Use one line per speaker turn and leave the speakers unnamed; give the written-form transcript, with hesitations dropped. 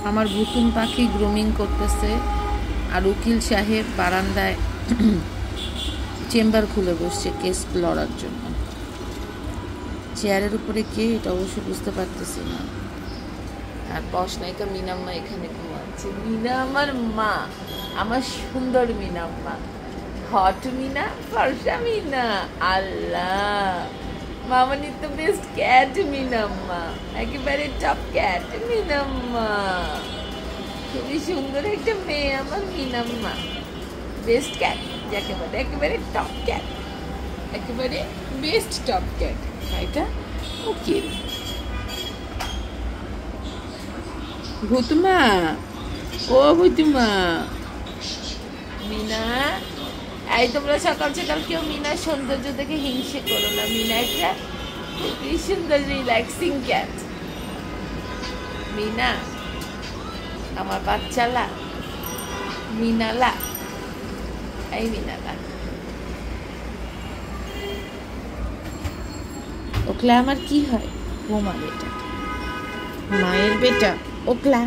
আমার ভুতুম পাখি গ্রুমিং করতেছে, আর উকিল সাহেব বারান্দায় চেম্বার খুলে বসছে কেস লড়ার জন্য। চেয়ারের উপরে কে, এটা অবশ্য বুঝতে পারতেছি না। আর বস নায়িকা মিনাম্মা এখানে ঘুমাচ্ছে। মিনা আমার মা, আমার সুন্দর মিনাম্মা, হট মিনা, ফর্সা মিনা। আল্লাহ, মামানি তো বেস্ট ক্যাট মিনাম্মা, একেবারে টপ ক্যাট মিনাম্মা। খুবই সুন্দর একটা মেয়ে আমার মিনাম্মা, বেস্ট ক্যাট যাকে বলে, একেবারে টপ ক্যাট, একেবারে বেস্ট টপ ক্যাট। এটা ওকে ভুতুমা, ও ভুতুমা, মিনা। এই তোমরা সকাল সকাল কেউ মিনার সৌন্দর্য দেখে হিংসে করো না। মিনা একটা খুবই সুন্দর রিল্যাক্সিং ক্যাট। মিনা আমার বাচ্চালা, মিনালা, এই মিনালা। ওকলা আমার কি হয়? বোমা বেটা, মায়ের বেটা ওকলা।